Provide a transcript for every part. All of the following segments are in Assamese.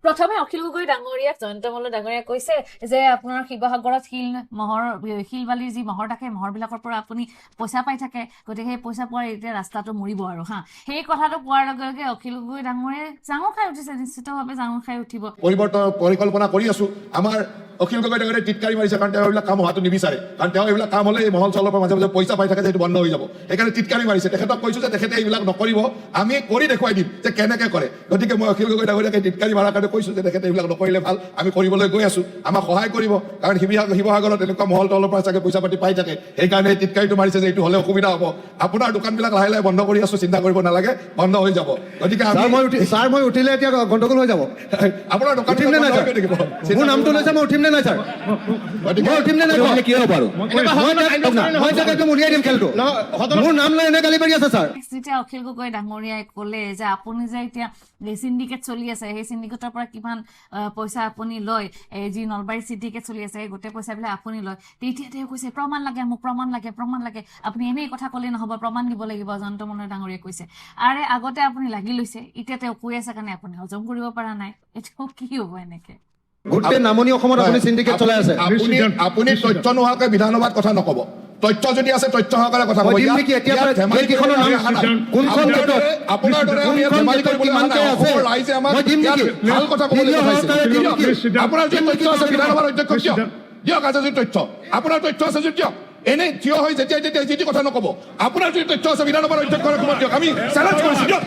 প্ৰথমে অখিল গগৈ ডাঙৰীয়াক জয়ন্ত মল্ল ডাঙৰীয়াক কৈছে যে আপোনাৰ শিৱসাগৰত শিল বালিৰ যি মহৰ থাকে মহৰবিলাকৰ পৰা আপুনি পইচা পাই থাকে, গতিকে সেই পইচা পোৱাৰ এতিয়া ৰাস্তাটো মৰিব আৰু সেই কথাটো কোৱাৰ লগে লগে অখিল গগৈ ডাঙৰীয়াই জাঙুৰ খাই উঠিছে, নিশ্চিতভাৱে জাঙুৰ খাই উঠিব। পৰিৱৰ্তন পৰিকল্পনা কৰি আছো। আমাৰ অখিল গগৈ ডাঙৰীয়াই টিটকাৰি মাৰিছে, কাৰণ তেওঁ এইবিলাক কাম হোৱাটো নিবিচাৰে, কাৰণ তেওঁ এইবিলাক কাম হ'লে এই মহল চলৰ পৰা মাজে মাজে পইচা পাই থাকে যে সেইটো বন্ধ হৈ যাব, সেইকাৰণে টিটকাৰি মাৰিছে। তেখেতক কৈছো যে তেখেতে এইবিলাক নকৰিব, আমি কৰি দেখুৱাই দিম যে কেনেকে কৰে। গতিকে মই অখিল গগৈ ডাঙৰীয়াকে টিটকাৰি মাৰাৰ কাৰণে কৈছো যে তেখেতে এইবিলাক নকৰিলে ভাল, আমি কৰিবলৈ গৈ আছো, আমাক সহায় কৰিব, কাৰণ শিৱসাগৰত এনেকুৱা মহল তলৰ পৰা চাগে পইচা পাতি পাই থাকে, সেইকাৰণে টিটকাৰিটো মাৰিছে যে এইটো হ'লে অসুবিধা হ'ব। আপোনাৰ দোকানবিলাক লাহে লাহে বন্ধ কৰি আছো, চিন্তা কৰিব নালাগে, বন্ধ হৈ যাব। গতিকে মই উঠিলে এতিয়া গণ্ডগোল হৈ যাব। আপোনাৰ দোকান মোৰ নামটো লৈছে, মই উঠিম নে নাই ছাৰ? মোৰ নাম লৈ এনে গালি পাৰি আছে ছাৰ। যেতিয়া অখিল গগৈ ডাঙৰীয়াই ক'লে যে আপুনি যে এতিয়া চিণ্ডিকেট চলি আছে, সেই চিণ্ডিকেটৰ পৰা কিমান পইচা আপুনি লয়, যি নলবাৰী চিণ্ডিকেট চলি আছে সেই গোটেই পইচাবিলাক আপুনি লয়, তেতিয়া তেওঁ কৈছে প্ৰমাণ লাগে, মোক প্ৰমাণ লাগে, প্ৰমাণ লাগে। আপুনি এনেই কথা ক'লে নহ'ব, প্ৰমাণ দিব লাগিব, জয়ন্ত মল্ল ডাঙৰীয়াই কৈছে। আৰে আগতে আপুনি লাগি লৈছে, এতিয়া তেওঁ কৈ আছে কাৰণে আপুনি হজম কৰিব পৰা নাই, এইটো কি হ'ব এনেকে? গোটেই নামনি অসমত আপুনি চিণ্ডিকেট চলাই আছে। আপুনি তথ্য নোহোৱাকৈ বিধানসভাত কথা নক'ব। তথ্য যদি আছে তথ্য সহকাৰে কথা ক'ব। আপোনাৰ দৰে ৰাইজে আমাক ভাল কথা ক'বলৈ আপোনাৰ যদি তথ্য আছে বিধানসভাৰ অধ্যক্ষ দিয়ক, আছে যদি তথ্য আপোনাৰ তথ্য আছে যদি দিয়ক, এনেই থিয় হৈ যেতিয়া যেতিয়া যি কথা নক'ব। আপোনাৰ যদি তথ্য আছে বিধানসভাৰ অধ্যক্ষৰ সময়ত দিয়ক, আমি চেলেঞ্জ কৰিছো, দিয়ক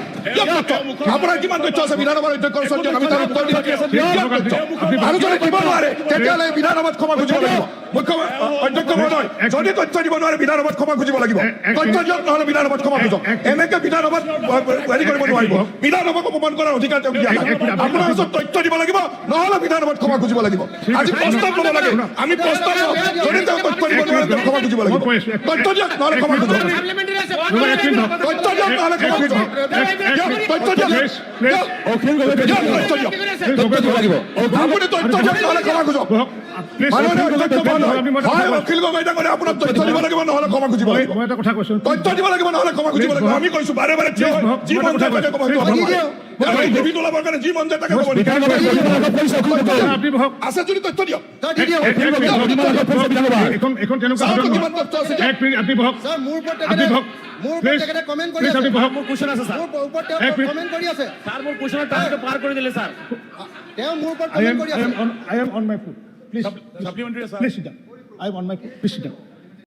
আপোনাৰ কিমান তথ্য আছে বিধানসভাৰ অধ্যক্ষৰ ওচৰত দিয়ক, আমি তাৰ উত্তৰ দিম। আৰু যদি দিব নোৱাৰে তেতিয়াহ'লে বিধানসভাত ক্ষমা খুজিব লাগিব। অধ্যক্ষ মহোদয়, যদি তথ্য দিব নোৱাৰে বিধানসভাত ক্ষমা খুজিব লাগিব, তথ্য দিয়ক, নহ'লে বিধানসভাত ক্ষমা খুজক। এনেকে বিধানসভাত হেৰি কৰিব নোৱাৰিব, বিধানসভাক অপমান কৰাৰ অধিকাৰ তেওঁক দিয়া নাই। আপোনাৰ ওচৰত তথ্য দিব লাগিব, নহ'লে বিধানসভাত ক্ষমা খুজিব লাগিব। আজি প্ৰস্তাৱ ল'ব লাগে, আমি প্ৰস্তাৱ লওঁ, যদি তেওঁ তথ্য দিব নোৱাৰে তেওঁ ক্ষমা খুজিব লাগিব। তথ্য দিয়ক, নহ'লে ক্ষমা খুজক। তথ্য দিয়ক, নহ'লে ক্ষমা খুজক। তথ্য দিয়ক, আপুনি তথ্য দিয়ক, নহ'লে ক্ষমা খুজক। অখিল গগৈ ডাঙৰীয়া আপোনাক তথ্য দিব লাগিব, নহ'লে ক্ষমা খুজিব লাগিব। তথ্য দিব লাগিব, নহ'লে ক্ষমা খুজিব লাগিব। আমি কৈছো বাৰে বাৰে যি মন যায় তাকে ক'ব, দেৱী তোলাবৰ কাৰণে যি মন যায় তাকে ক'ব। আছে যদি তথ্য দিয়ক। Please, supplementary, sir. Please sit down. I am on my foot. Please sit down.